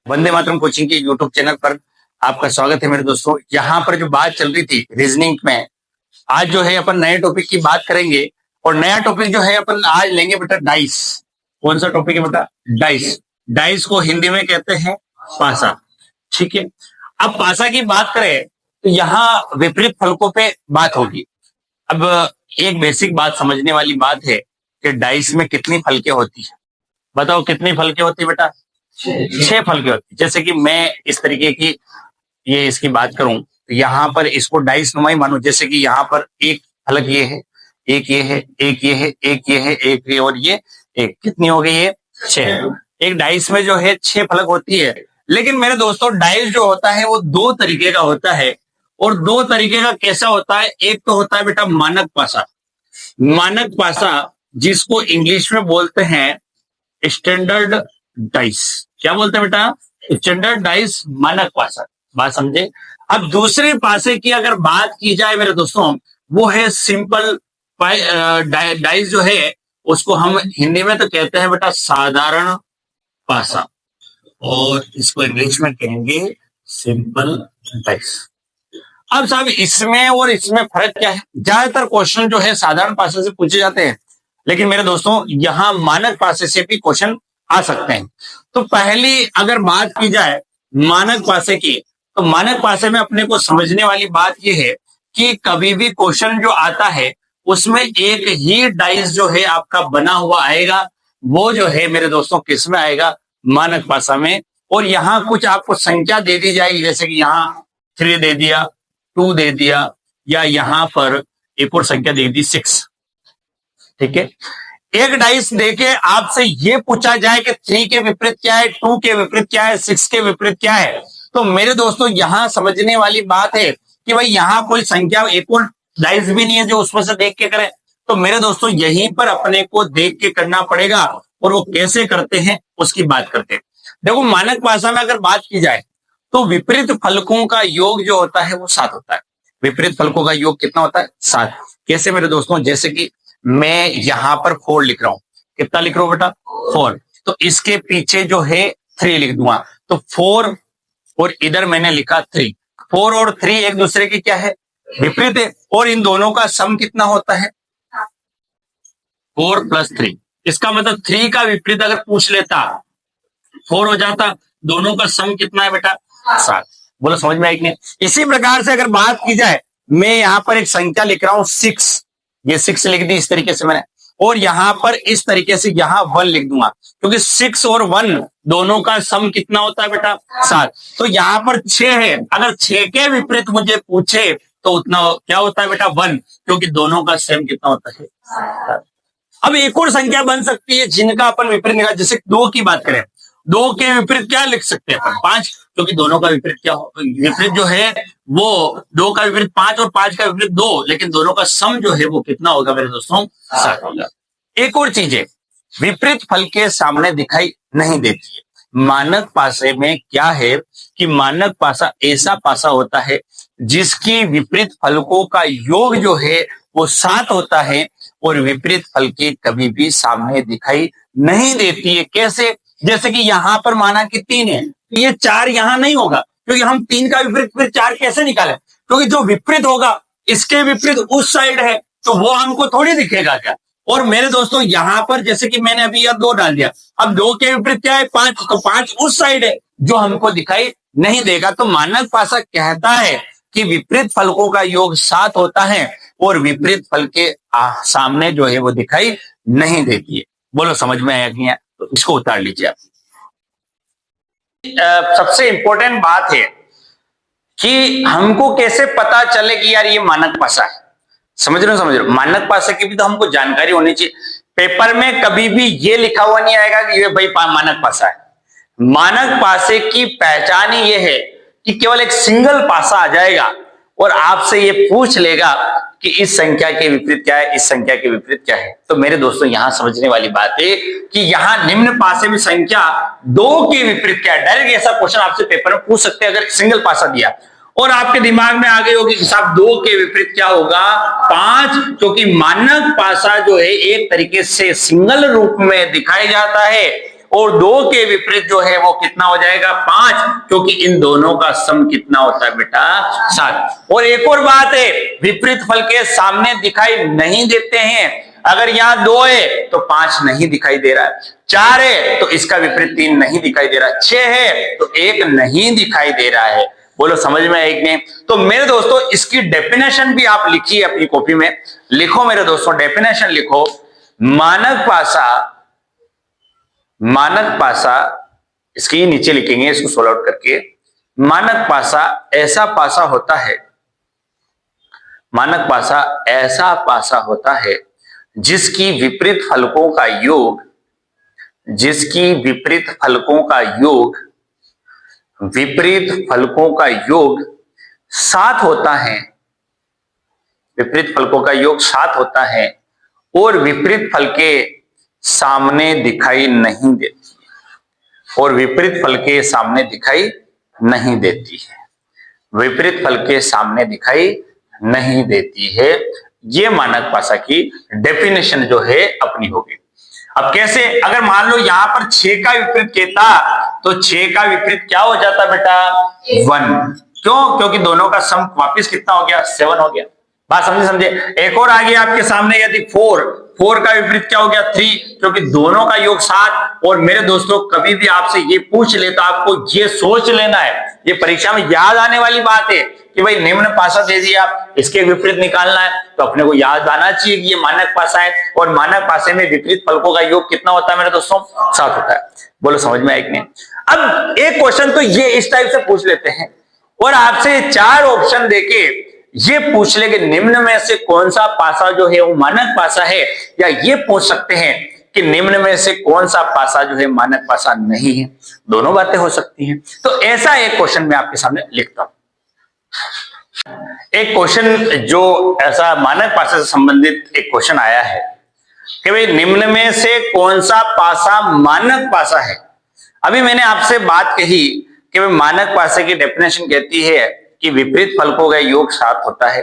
Vande Mataram coaching के YouTube channel पर आपका स्वागत है मेरे दोस्तों। यहाँ पर जो बात चल रही थी रीजनिंग में, आज जो है अपन नए टॉपिक की बात करेंगे। और नया टॉपिक जो है अपन आज लेंगे बेटा डाइस। कौन सा टॉपिक है बेटा? डाइस। डाइस को हिंदी में कहते हैं पासा। ठीक है, अब पासा की बात करें तो यहाँ विपरीत फलकों पे बात होगी। अब एक बेसिक बात समझने वाली बात है कि डाइस में कितनी फलकें होती है। बताओ कितनी फलकें होती है बेटा? 6 फलकें होती है। जैसे कि मैं इस तरीके की ये इसकी बात करूं तो यहाँ पर इसको डाइस नुमा ही मानो। जैसे कि यहाँ पर एक फलक ये है, एक ये है, एक ये है, एक ये है, एक ये और ये एक। कितनी हो गई है? 6। एक डाइस में जो है 6 फलक होती है। लेकिन मेरे दोस्तों डाइस जो होता है वो 2 तरीके का होता है। और 2 तरीके का कैसा होता है? एक तो होता है बेटा मानक पासा। मानक पासा जिसको इंग्लिश में बोलते हैं स्टैंडर्ड डाइस। क्या बोलते हैं बेटा? स्टैंडर्ड डाइस, मानक पासा। बात समझे? अब दूसरे पासे की अगर बात की जाए मेरे दोस्तों, वो है सिंपल डाइस जो है उसको हम हिंदी में तो कहते हैं बेटा साधारण पासा, और इसको इंग्लिश में कहेंगे सिंपल डाइस। अब साहब इसमें और इसमें फर्क क्या है? ज्यादातर क्वेश्चन जो है साधारण पासे से पूछे जाते हैं, लेकिन मेरे दोस्तों यहां मानक पासे से भी क्वेश्चन आ सकते हैं। तो पहली अगर बात की जाए मानक पासे की, तो मानक पासे में अपने को समझने वाली बात यह है कि कभी भी क्वेश्चन जो आता है उसमें एक ही डाइस जो है आपका बना हुआ आएगा। वो जो है मेरे दोस्तों किस में आएगा? मानक पासा में। और यहाँ कुछ आपको संख्या दे दी जाएगी, जैसे कि यहाँ 3 दे दिया, 2 दे दिया, या यहाँ पर एक और संख्या दे दी 6। ठीक है, एक डाइस देके आपसे ये पूछा जाए कि 3 के विपरीत क्या है, 2 के विपरीत क्या है, 6 के विपरीत क्या है, तो मेरे दोस्तों यहां समझने वाली बात है कि भाई यहां कोई संख्या एक और डाइस भी नहीं है जो उसमें से देख के करें। तो मेरे दोस्तों यहीं पर अपने को देख के करना पड़ेगा, और वो कैसे करते हैं उसकी बात करते हैं। देखो मानक भाषा में अगर बात की जाए तो विपरीत फलकों का योग जो होता है वो 7 होता है। विपरीत फलकों का योग कितना होता है? 7। कैसे मेरे दोस्तों? जैसे कि मैं यहां पर 4 लिख रहा हूं। कितना लिख रहा हूं बेटा? 4। तो इसके पीछे जो है 3 लिख दूंगा, तो 4 और इधर मैंने लिखा 3। 4 और 3 एक दूसरे की क्या है? विपरीत है। और इन दोनों का सम कितना होता है? 4 + 3। इसका मतलब 3 का विपरीत अगर पूछ लेता 4 हो जाता। दोनों का सम कितना है बेटा? 7। बोलो समझ में आई कि नहीं? इसी प्रकार से अगर बात की जाए, मैं यहां पर एक संख्या लिख रहा हूं 6। ये 6 लिख दी इस तरीके से मैंने, और यहां पर इस तरीके से यहां 1 लिख दूंगा, क्योंकि 6 और 1 दोनों का सम कितना होता है बेटा? 7। तो यहां पर 6 है, अगर 6 के विपरीत मुझे पूछे तो उतना क्या होता है बेटा? 1, क्योंकि दोनों का सेम कितना होता है? 7। अब एक और संख्या बन सकती है जिनका अपन विपरीत निकाल, जैसे 2 की बात करें, 2 के विपरीत क्या लिख सकते हैं? 5, क्योंकि दोनों का विपरीत क्या हो, विपरीत जो है वो 2 का विपरीत 5 और 5 का विपरीत 2, लेकिन दोनों का सम जो है वो कितना होगा मेरे दोस्तों? 7 होगा। एक और चीज है, विपरीत फल के सामने दिखाई नहीं देती है। मानक पासे में क्या है कि मानक पासा ऐसा पासा होता है जिसकी विपरीत फलकों का योग जो है वो 7 होता है, और विपरीत फल के कभी भी सामने दिखाई नहीं देती है। कैसे? जैसे कि यहां पर माना कि 3 है, तो ये 4 यहां नहीं होगा, क्योंकि हम 3 का विपरीत फिर 4 कैसे निकालें? क्योंकि जो विपरीत होगा इसके विपरीत उस साइड है, तो वो हमको थोड़ी दिखेगा क्या? और मेरे दोस्तों यहां पर जैसे कि मैंने अभी यह 2 डाल दिया, अब 2 के विपरीत क्या है? 5, तो 5 उस साइड है जो हमको दिखाई नहीं देगा। तो मानक पासा कहता है कि विपरीत फलकों का योग 7 होता है, और विपरीत फल के सामने जो है वो दिखाई नहीं देती है। बोलो समझ में आया कि नहीं? तो इसको उतार लीजिए आप। सबसे इंपॉर्टेंट बात है कि हमको कैसे पता चले कि यार ये मानक पासा है। समझ रहे हो? समझ रहे हो? मानक पासा की भी तो हमको जानकारी होनी चाहिए। पेपर में कभी भी ये लिखा हुआ नहीं आएगा कि ये भाई मानक पासा है। मानक पासे की पहचान ही ये है कि केवल एक सिंगल पासा आ जाएगा और आपसे ये पूछ लेगा कि इस संख्या के विपरीत क्या है, इस संख्या के विपरीत क्या है। तो मेरे दोस्तों यहां समझने वाली बात है कि यहां निम्न पासे में संख्या 2 के विपरीत क्या है। डायरेक्ट ऐसा क्वेश्चन आपसे पेपर में पूछ सकते हैं अगर सिंगल पासा दिया, और आपके दिमाग में आ गई होगी कि साहब 2 के विपरीत क्या होगा? 5, क्योंकि मानक पासा जो है एक तरीके से सिंगल रूप में दिखाया जाता है, और 2 के विपरीत जो है वो कितना हो जाएगा 5, क्योंकि इन दोनों का सम कितना होता है बेटा 7। और एक और बात है, विपरीत फल के सामने दिखाई नहीं देते हैं। अगर यहाँ 2 है तो 5 नहीं दिखाई दे रहा है, 4 है तो इसका विपरीत 3 नहीं दिखाई दे रहा है, 6 है तो 1 नहीं दिखाई दे रहा है। बोलो समझ में एक नहीं? तो मेरे दोस्तों इसकी डेफिनेशन भी आप लिखिए अपनी कॉपी में, लिखो मेरे दोस्तों डेफिनेशन लिखो। मानक पासा इसके नीचे लिखेंगे, इसको सोल्व आउट करके। मानक पासा ऐसा पासा होता है, मानक पासा ऐसा पासा होता है जिसकी विपरीत फलकों का योग, जिसकी विपरीत फलकों का योग, विपरीत फलकों का योग 7 होता है, विपरीत फलकों का योग 7 होता है और विपरीत फल के सामने दिखाई नहीं देती, और विपरीत फल के सामने दिखाई नहीं देती है, विपरीत फल के सामने दिखाई नहीं देती है। ये मानक पासा की डेफिनेशन जो है अपनी होगी। अब कैसे, अगर मान लो यहां पर 6 का विपरीत कहता तो 6 का विपरीत क्या हो जाता बेटा 1। क्यों? क्योंकि दोनों का सम वापिस कितना हो गया 7 हो गया। बात समझे? एक और आ गया आपके सामने, यदि 4 का विपरीत क्या हो गया 3, क्योंकि दोनों का योग 7। और मेरे दोस्तों कभी भी आपसे ये पूछ ले तो आपको ये सोच लेना है, ये परीक्षा में याद आने वाली बात है कि भाई निम्न पासा दे दिया, इसके विपरीत निकालना है, तो अपने को याद आना चाहिए कि ये मानक पासा है और मानक पासे में विपरीत फलकों का योग कितना होता है मेरे दोस्तों 7 होता है। बोलो समझ में आया कि नहीं? अब एक क्वेश्चन तो ये इस टाइप से पूछ लेते हैं और आपसे 4 ऑप्शन देके ये पूछ ले कि निम्न में से कौन सा पासा जो है वो मानक पासा है, या ये पूछ सकते हैं कि निम्न में से कौन सा पासा जो है मानक पासा नहीं है। दोनों बातें हो सकती हैं। तो ऐसा एक क्वेश्चन मैं आपके सामने लिखता हूं। एक क्वेश्चन जो ऐसा मानक पासा से संबंधित एक क्वेश्चन आया है कि भाई निम्न में से कौन सा पासा मानक पासा है। अभी मैंने आपसे बात कही कि भाई मानक पासे की डेफिनेशन कहती है कि विपरीत फलकों का योग 7 होता है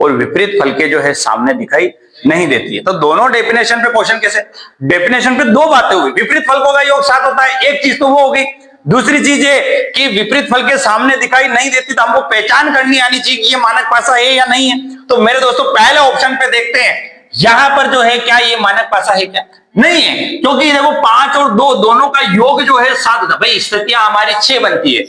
और विपरीत फलके जो है सामने दिखाई नहीं देती है। तो दोनों डेफिनेशन पे क्वेश्चन कैसे, डेफिनेशन पे 2 बातें हुई, विपरीत फलकों का योग 7 होता है, एक चीज तो वो होगी। दूसरी चीज है कि विपरीत फल के सामने दिखाई नहीं देती, तो हमको पहचान करनी आनी चाहिए कि ये मानक पासा है या नहीं है। तो मेरे दोस्तों पहले ऑप्शन पे देखते हैं, यहां पर जो है क्या ये मानक पासा है क्या, नहीं है, क्योंकि देखो 5 और 2 दोनों का योग जो है 7 होता है। भाई स्थितियां हमारी 6 बनती है,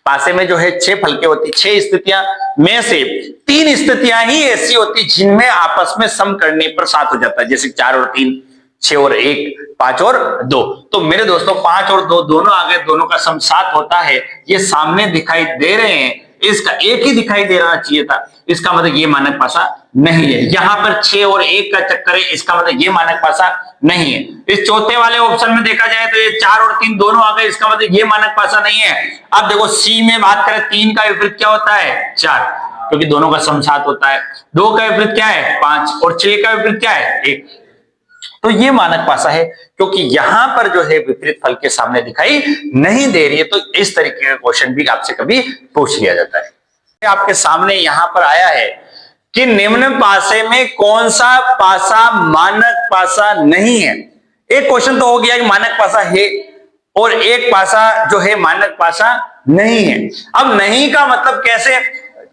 पासे में जो है 6 फलके होती, 6 स्थितियां में से 3 स्थितियां ही ऐसी होती जिनमें आपस में सम करने पर 7 हो जाता है, जैसे 4 और 3, 6 और 1, 5 और 2। तो मेरे दोस्तों 5 और 2 दोनों आगे, दोनों का सम 7 होता है, ये सामने दिखाई दे रहे हैं, इसका एक ही दिखाई दे रहा चाहिए था, इसका मतलब ये मानक पासा नहीं है। यहां पर 6 और 1 का चक्कर है, इसका मतलब ये मानक पासा नहीं है। इस चौथे वाले ऑप्शन में देखा जाए तो ये 4 और 3 दोनों आ गए, इसका मतलब ये मानक पासा नहीं है। अब देखो सी में बात करें, 3 का विपरीत क्या होता है 4, क्योंकि दोनों का सम 7 होता है। 2 का विपरीत क्या है 5 और 6 का विपरीत क्या है 1। तो ये मानक पासा है, क्योंकि यहां पर जो है विपरीत फल के सामने दिखाई नहीं दे रही है। तो इस तरीके का क्वेश्चन भी आपसे कभी पूछ लिया जाता है। आपके सामने यहां पर आया है कि निम्न पासे में कौन सा पासा मानक पासा नहीं है। एक क्वेश्चन तो हो गया कि मानक पासा है और एक पासा जो है मानक पासा नहीं है। अब नहीं का मतलब कैसे,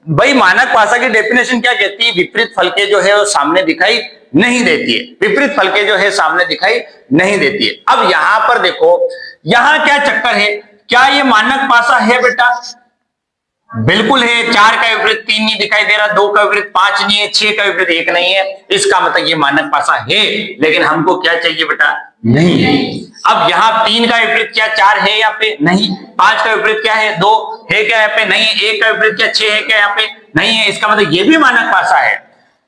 भाई मानक पासा की डेफिनेशन क्या कहती है, विपरीत फल के जो है वो सामने दिखाई नहीं देती है, विपरीत फल के जो है सामने दिखाई नहीं देती है। अब यहां पर देखो, यहां क्या चक्कर है, क्या ये मानक पासा है बेटा, बिल्कुल है। 4 का विपरीत 3 नहीं दिखाई दे रहा, 2 का विपरीत 5 नहीं है, 6 का विपरीत 1 नहीं है, इसका मतलब ये मानक पासा है। लेकिन हमको क्या चाहिए बेटा, नहीं है। अब यहाँ 3 का विपरीत क्या 4 है यहाँ पे, नहीं। 5 का विपरीत क्या है 2 है क्या यहाँ पे, नहीं है। 1 का विपरीत क्या 6 है क्या यहाँ पे, नहीं है, इसका मतलब ये भी मानक पासा है।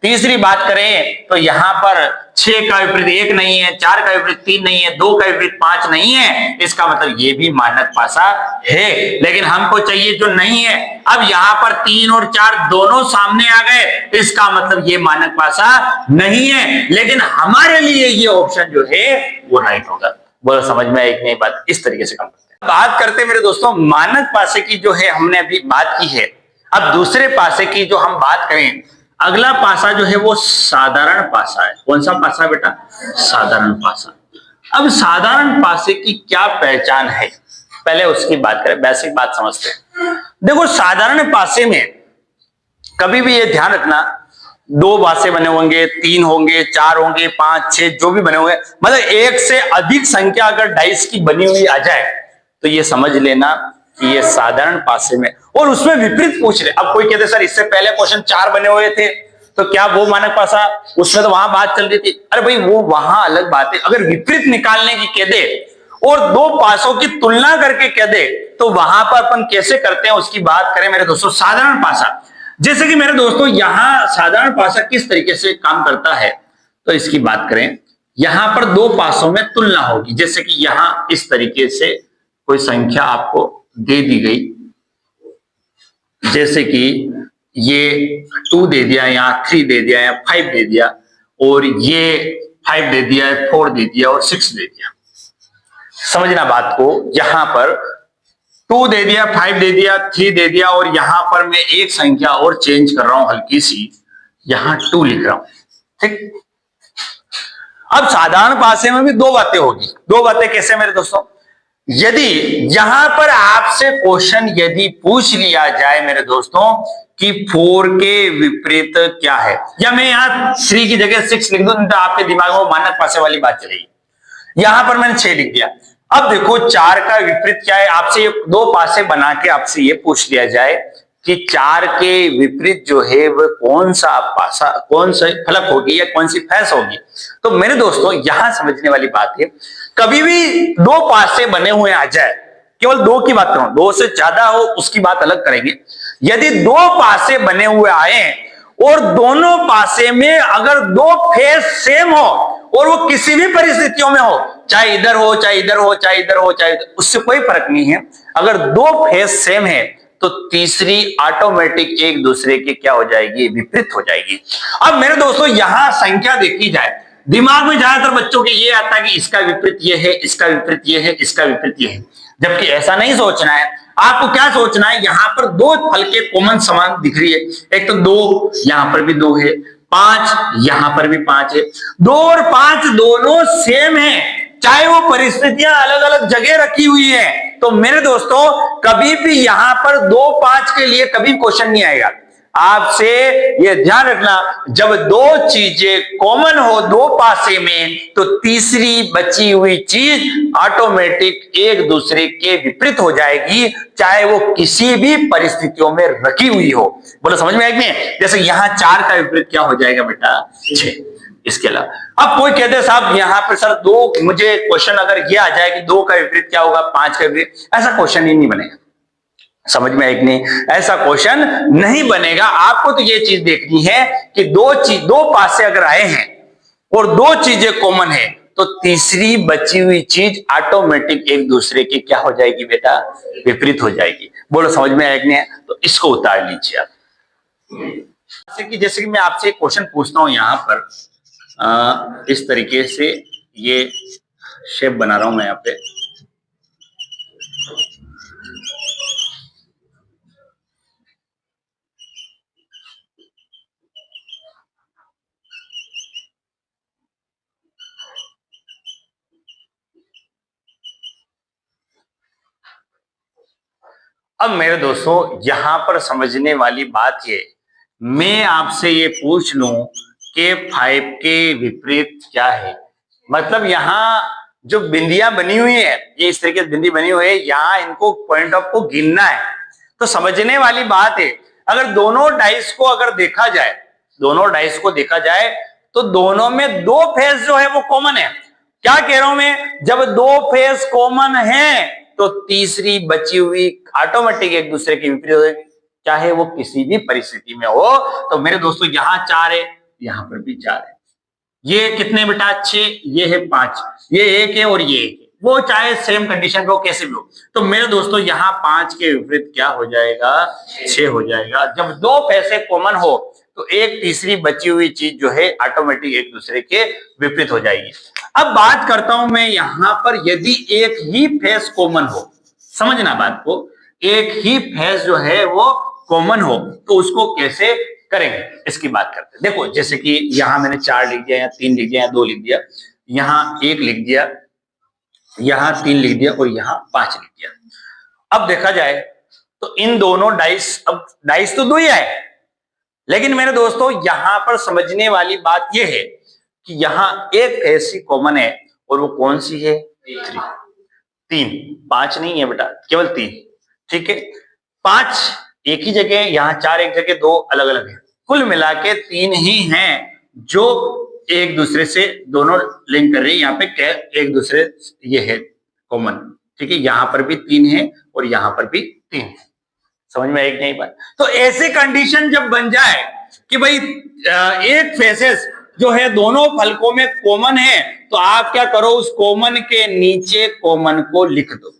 तीसरी बात करें तो यहां पर 6 का विपरीत 1 नहीं है, 4 का विपरीत 3 नहीं है, 2 का विपरीत 5 नहीं है, इसका मतलब ये भी मानक पासा है। लेकिन हमको चाहिए जो नहीं है। अब यहां पर 3 और 4 दोनों सामने आ गए, इसका मतलब ये मानक पासा नहीं है। लेकिन हमारे लिए ये ऑप्शन जो है वो राइट होगा। बोलो समझ में एक नई बात, इस तरीके से काम करते हैं। बात करते मेरे दोस्तों मानक पासे की जो है हमने अभी बात की है। अब दूसरे पासे की जो हम बात करें, अगला पासा जो है वो साधारण पासा है। कौन सा पासा बेटा, साधारण पासा। अब साधारण पासे की क्या पहचान है, पहले उसकी बात करें, बेसिक बात समझते हैं। देखो साधारण पासे में कभी भी ये ध्यान रखना, दो पासे बने होंगे, तीन होंगे, चार होंगे, पांच, छह, जो भी बने होंगे, मतलब एक से अधिक संख्या अगर डाइस की बनी हुई आ जाए तो ये समझ लेना कि ये साधारण पासे में, और उसमें विपरीत पूछ रहे। अब कोई कहते सर इससे पहले क्वेश्चन चार बने हुए थे तो क्या वो मानक पासा, उसमें तो वहां बात चल रही थी। अरे भाई वो वहां अलग बात है, अगर विपरीत निकालने की कह दे और दो पासों की तुलना करके कह दे तो वहां पर अपन कैसे करते हैं उसकी बात करें मेरे दोस्तों। साधारण पासा, जैसे कि मेरे दोस्तों यहां साधारण पासा किस तरीके से काम करता है तो इसकी बात करें। यहां पर दो पासों में तुलना होगी, जैसे कि यहां इस तरीके से कोई संख्या आपको दे दी गई, जैसे कि ये 2 दे दिया, यहाँ 3 दे दिया, या 5 दे दिया, और ये 5 दे दिया, 4 दे दिया और 6 दे दिया। समझना बात को, यहां पर 2 दे दिया, 5 दे दिया, 3 दे दिया, और यहां पर मैं एक संख्या और चेंज कर रहा हूं हल्की सी, यहां 2 लिख रहा हूं। ठीक, अब साधारण पासे में भी दो बातें होगी। दो बातें कैसे मेरे दोस्तों, यदि यहां पर आपसे क्वेश्चन यदि पूछ लिया जाए मेरे दोस्तों कि 4 के विपरीत क्या है, या मैं यहां 3 की जगह 6 लिख दूं तो आपके दिमाग में मानक पासे वाली बात चलेगी। यहां पर मैंने 6 लिख दिया। अब देखो 4 का विपरीत क्या है, आपसे दो पासे बना के आपसे ये पूछ लिया जाए कि 4 के विपरीत जो है वह कौन सा पासा, कौन सा फलक होगी या कौन सी फैंस होगी। तो मेरे दोस्तों यहां समझने वाली बात है, कभी भी दो पासे बने हुए आ जाए, केवल दो की बात करूं, दो से ज्यादा हो उसकी बात अलग करेंगे। यदि दो पासे बने हुए आए और दोनों पासे में अगर दो फेस सेम हो और वो किसी भी परिस्थितियों में हो, चाहे इधर हो, चाहे इधर हो, चाहे इधर हो, चाहे उससे कोई फर्क नहीं है, अगर दो फेस सेम है तो तीसरी ऑटोमेटिक एक दूसरे के क्या हो जाएगी, विपरीत हो जाएगी। अब मेरे दोस्तों यहां संख्या देखी जाए, दिमाग में ज्यादातर बच्चों के ये आता है कि इसका विपरीत ये है, इसका विपरीत ये है, इसका विपरीत ये है, जबकि ऐसा नहीं सोचना है। आपको क्या सोचना है, यहां पर दो फल के कॉमन समान दिख रही है, एक तो 2, यहां पर भी 2 है, 5, यहां पर भी 5 है, 2 और 5 दोनों सेम है, चाहे वो परिस्थितियां अलग अलग जगह रखी हुई है। तो मेरे दोस्तों कभी भी यहां पर 2, 5 के लिए कभी क्वेश्चन नहीं आएगा। आपसे ये ध्यान रखना, जब दो चीजें कॉमन हो दो पासे में तो तीसरी बची हुई चीज ऑटोमेटिक एक दूसरे के विपरीत हो जाएगी, चाहे वो किसी भी परिस्थितियों में रखी हुई हो। बोलो समझ में आएगी? जैसे यहां 4 का विपरीत क्या हो जाएगा बेटा, 6। इसके अलावा अब कोई कहते हैं साहब यहां पर सर 2, मुझे क्वेश्चन अगर ये आ जाए कि 2 का विपरीत क्या होगा, 5 का विपरीत, ऐसा क्वेश्चन ही नहीं बनेगा। समझ में एक नहीं, ऐसा क्वेश्चन नहीं बनेगा। आपको तो ये चीज देखनी है कि दो पासे अगर आए हैं और दो चीजें कॉमन है तो तीसरी बची हुई चीज ऑटोमेटिक एक दूसरे की क्या हो जाएगी बेटा, विपरीत हो जाएगी। बोलो समझ में एक नहीं है, तो इसको उतार लीजिए आप। जैसे कि मैं आपसे एक क्वेश्चन पूछता हूं, यहां पर इस तरीके से ये शेप बना रहा हूं मैं यहाँ पे। अब मेरे दोस्तों यहां पर समझने वाली बात ये, मैं आपसे ये पूछ लूं कि 5 के विपरीत क्या है, मतलब यहां जो बिंदियां बनी हुई है, ये इस तरीके से बिंदी बनी हुई है, यहां इनको पॉइंट ऑफ को गिनना है। तो समझने वाली बात है, अगर दोनों डाइस को अगर देखा जाए, दोनों डाइस को देखा जाए तो दोनों में दो फेस जो है वो कॉमन है। क्या कह रहा हूं मैं, जब दो फेस कॉमन है तो तीसरी बची हुई ऑटोमेटिक एक दूसरे के विपरीत हो जाएगी, चाहे वो किसी भी परिस्थिति में हो। तो मेरे दोस्तों यहां 4 है, यहां पर भी 4 है, ये कितने बेटा 6, ये है 5, ये 1 है और ये 1 है, वो चाहे सेम कंडीशन पे हो कैसे भी हो। तो मेरे दोस्तों यहां 5 के विपरीत क्या हो जाएगा, 6 हो जाएगा। जब दो पैसे कॉमन हो तो एक तीसरी बची हुई चीज जो है ऑटोमेटिक एक दूसरे के विपरीत हो जाएगी। अब बात करता हूं मैं यहां पर, यदि एक ही फेस कॉमन हो, समझना बात को, एक ही फेस जो है वो कॉमन हो तो उसको कैसे करेंगे इसकी बात करते हैं। देखो जैसे कि यहां मैंने 4 लिख दिया, या 3 लिख दिया, या 2 लिख दिया, यहां 1 लिख दिया, यहां 3 लिख दिया और यहां 5 लिख दिया। अब देखा जाए तो इन दोनों डाइस, अब डाइस तो दो ही आए, लेकिन मेरे दोस्तों यहां पर समझने वाली बात यह है कि यहां एक ऐसी कॉमन है, और वो कौन सी है? 3। 3, 5 नहीं है बेटा, केवल 3। ठीक है, 5 एक ही जगह, यहां 4 एक जगह, 2 अलग अलग है। कुल मिला के 3 ही हैं जो एक दूसरे से दोनों लिंक कर रही है। यहाँ पे एक दूसरे ये है कॉमन। ठीक है, यहां पर भी 3 है और यहां पर भी 3 है। समझ में एक नहीं बात? तो ऐसी कंडीशन जब बन जाए कि भाई एक फेसेस जो है दोनों फलकों में कॉमन है, तो आप क्या करो, उस कॉमन के नीचे कॉमन को लिख दो।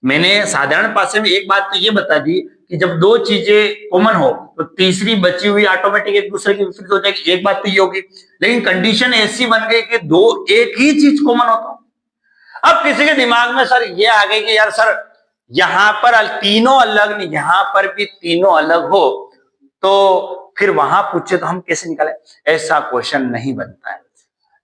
मैंने साधारण भाषा में एक बात तो ये बता दी कि जब दो चीजें कॉमन हो तो तीसरी बची हुई ऑटोमेटिक एक दूसरे की विपरीत हो जाएगी। एक बात तो ये होगी, लेकिन कंडीशन ऐसी बन गई कि दो एक ही चीज कॉमन होता। अब किसी के दिमाग में सर ये आ गई कि यार सर यहां पर तीनों अलग नहीं, यहां पर भी तीनों अलग हो, तो फिर वहां पूछे तो हम कैसे निकाले? ऐसा क्वेश्चन नहीं बनता है।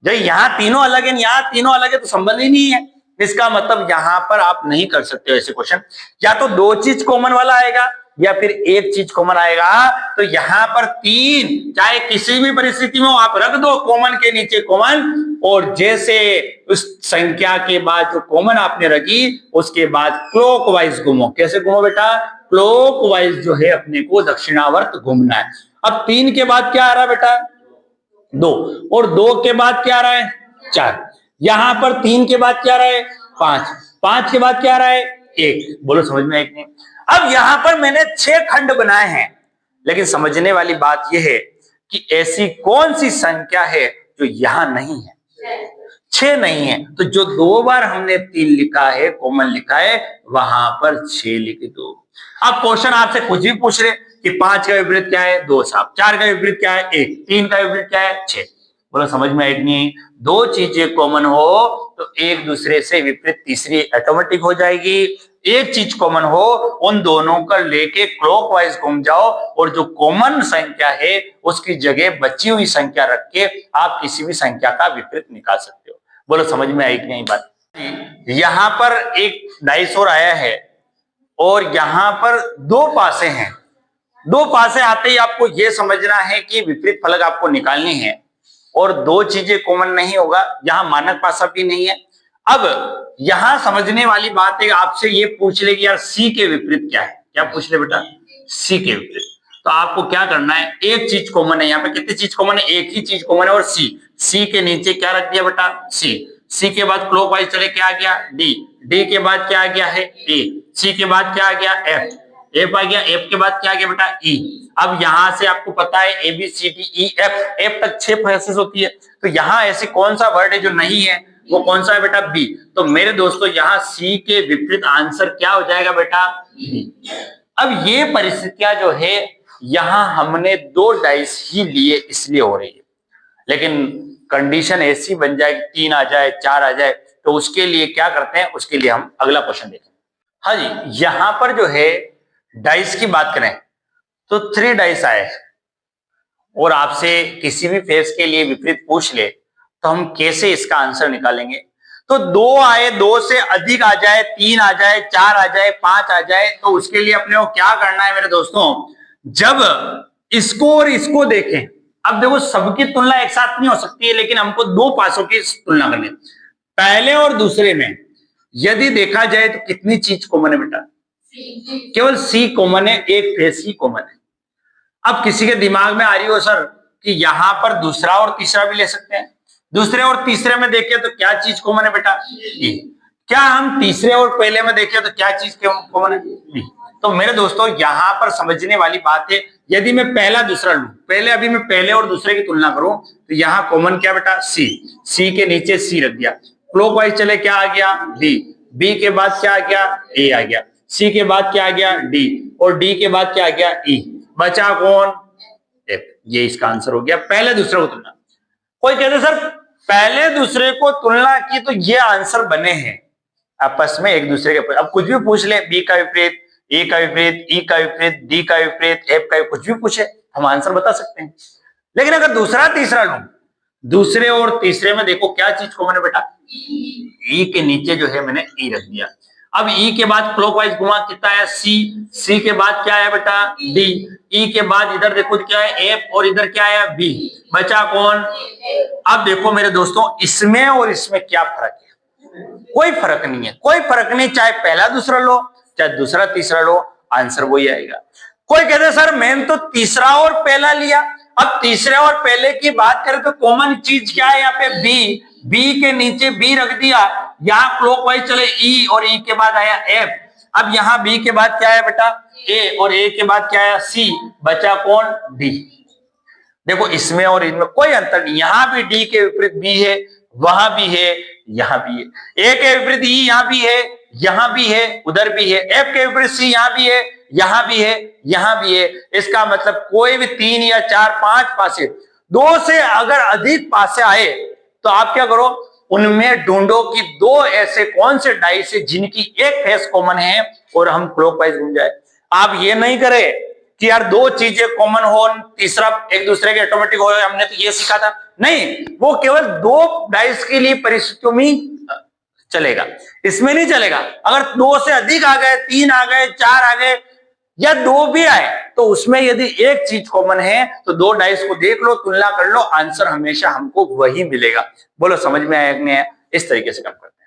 जब यहां तीनों अलग है, यहां तीनों अलग है, तो संबंध ही नहीं है। इसका मतलब यहां पर आप नहीं कर सकते ऐसे क्वेश्चन। या तो दो चीज कॉमन वाला आएगा या फिर एक चीज कॉमन आएगा। तो यहां पर 3 चाहे किसी भी परिस्थिति में हो, आप रख दो कॉमन के नीचे कॉमन, और जैसे उस संख्या के बाद जो कॉमन आपने रखी उसके बाद क्लॉकवाइज घूमो। कैसे घूमो बेटा? क्लॉकवाइज जो है अपने को दक्षिणावर्त घूमना है। अब 3 के बाद क्या आ रहा है बेटा? 2, और 2 के बाद क्या आ रहा है? 4। यहां पर 3 के बाद क्या आ रहा है? 5। 5 के बाद क्या आ रहा है? 1। बोलो समझ में एक नहीं? अब यहां पर मैंने 6 खंड बनाए हैं, लेकिन समझने वाली बात यह है कि ऐसी कौन सी संख्या है जो यहां नहीं है? 6 नहीं है। तो जो 2 बार हमने 3 लिखा है, कॉमन लिखा है, वहां पर 6 लिख दो। अब क्वेश्चन आपसे कुछ भी पूछ रहे कि 5 का विपरीत क्या है? 2 साहब। 4 का विपरीत क्या है? 1। 3 का विपरीत क्या है? 6। बोलो समझ में आई नहीं? दो चीजें कॉमन हो तो एक दूसरे से विपरीत तीसरी ऑटोमेटिक हो जाएगी। एक चीज कॉमन हो, उन दोनों का लेके क्लॉकवाइज घूम जाओ, और जो कॉमन संख्या है उसकी जगह बची हुई संख्या रख के आप किसी भी संख्या का विपरीत निकाल सकते हो। बोलो समझ में आई कि नहीं बात? यहां पर एक डाइस और आया है, और यहां पर 2 पासे हैं। 2 पासे आते ही आपको यह समझना है कि विपरीत फलक आपको निकालनी है, और 2 चीजें कॉमन नहीं होगा। यहां मानक पासा भी नहीं है। अब यहां समझने वाली बात है, आपसे ये पूछ ले कि यार सी के विपरीत क्या है? क्या पूछ ले बेटा? सी के विपरीत। तो आपको क्या करना है, एक चीज कॉमन है। यहाँ पे कितनी चीज कॉमन है? एक ही चीज कॉमन है, और सी के नीचे क्या रख दिया बेटा? सी के बाद क्लॉकवाइज चले क्या आ गया? डी के बाद क्या आ गया है? ए। सी के बाद क्या आ गया? एफ आ गया। एफ के बाद क्या आ गया बेटा? ई। अब यहां से आपको पता है A B C D E F तक 6 फेसेस होती है। तो यहां ऐसे कौन सा वर्ड है जो नहीं है? वो कौन सा है बेटा? बी। तो मेरे दोस्तों यहां सी के विपरीत आंसर क्या हो जाएगा बेटा? बी। अब ये परिस्थितियां जो है यहां हमने 2 डाइस ही लिए इसलिए हो रही है, लेकिन कंडीशन ऐसी बन जाए कि 3 आ जाए, 4 आ जाए, तो उसके लिए क्या करते हैं? उसके लिए हम अगला क्वेश्चन देखें। हाँ जी, यहां पर जो है डाइस की बात करें तो 3 डाइस आए, और आपसे किसी भी फेस के लिए विपरीत पूछ ले तो हम कैसे इसका आंसर निकालेंगे? तो 2 आए, 2 से अधिक आ जाए, 3 आ जाए, 4 आ जाए, 5 आ जाए, तो उसके लिए अपने को क्या करना है मेरे दोस्तों? जब इसको और इसको देखें, अब देखो सबकी तुलना एक साथ नहीं हो सकती है, लेकिन हमको 2 पासों की तुलना करनी है। पहले और दूसरे में यदि देखा जाए तो कितनी चीज कॉमन है बेटा? केवल सी कॉमन है, एक फेस ही कॉमन है। अब किसी के दिमाग में आ रही हो सर कि यहां पर दूसरा और तीसरा भी ले सकते हैं। दूसरे और तीसरे में देखें तो क्या चीज कॉमन है बेटा? ए। क्या हम तीसरे और पहले में देखें तो क्या चीज कॉमन है? बी। तो मेरे दोस्तों यहां पर समझने वाली बात है, यदि मैं पहला दूसरा लूं, पहले अभी मैं पहले और दूसरे की तुलना करूं, तो यहां कॉमन क्या बेटा? सी। सी के नीचे सी रख दिया। क्लॉकवाइज चले क्या आ गया? बी। बी के बाद क्या आ गया? ए आ गया। सी के बाद क्या आ गया? डी। और डी के बाद क्या आ गया? ई। बचा कौन? एफ। ये इसका आंसर हो गया, पहले दूसरे को तुलना। कोई कहते सर पहले दूसरे को तुलना की तो ये आंसर बने हैं आपस में एक दूसरे के। अब कुछ भी पूछ ले, बी का विपरीत, ए का विपरीत, ई का विपरीत, डी का विपरीत, एफ का, कुछ भी पूछे हम आंसर बता सकते हैं। लेकिन अगर दूसरा तीसरा लूं दूसरे और तीसरे में देखो क्या चीज कॉमन है बेटा, ई के नीचे जो है मैंने ई रख दिया। अब ई के बाद क्लॉकवाइज घुमा कितना है सी, सी के बाद क्या है बेटा डी, ई के बाद इधर देखो क्या है एफ और इधर क्या है बी, बचा कौन। अब देखो मेरे दोस्तों इसमें और इसमें क्या फर्क है, कोई फर्क नहीं है, कोई फर्क नहीं, चाहे पहला दूसरा लो चाहे दूसरा तीसरा लो, आंसर वही आएगा। कोई कहते हैं सर मैंने तो तीसरा और पहला लिया, अब तीसरे और पहले की बात करें तो कॉमन चीज क्या है यहाँ पे बी, बी के नीचे बी रख दिया, यहाँ क्लॉकवाइज चले ई और ई के बाद आया एफ, अब यहाँ बी के बाद क्या है बेटा ए और ए के बाद क्या आया सी, बचा कौन डी। देखो इसमें और इनमें कोई अंतर नहीं, यहां भी डी के विपरीत बी है, वहां भी है, यहां भी है, ए के विपरीत ई यहां भी है, यहां भी है, उधर भी है, एफ के विपरीत सी यहां भी है, यहां भी है, यहां भी है। इसका मतलब कोई भी 3 या 4 5 पासे, 2 से अगर अधिक पासे आए तो आप क्या करो, उनमें ढूंढो कि 2 ऐसे कौन से डाइस है जिनकी एक फेस कॉमन है और हम क्लॉकवाइज घूम जाए। आप ये नहीं करें कि यार 2 चीजें कॉमन हो तीसरा एक दूसरे के ऑटोमेटिक हो, हमने तो ये सीखा था, नहीं, वो केवल 2 डाइस के लिए परिस्थितियों में चलेगा, इसमें नहीं चलेगा। अगर 2 से अधिक आ गए, 3 आ गए, 4 आ गए या 2 भी आए तो उसमें यदि एक चीज कॉमन है तो 2 डाइस को देख लो, तुलना कर लो, आंसर हमेशा हमको वही मिलेगा। बोलो समझ में आया कि नहीं आया? इस तरीके से काम करते हैं।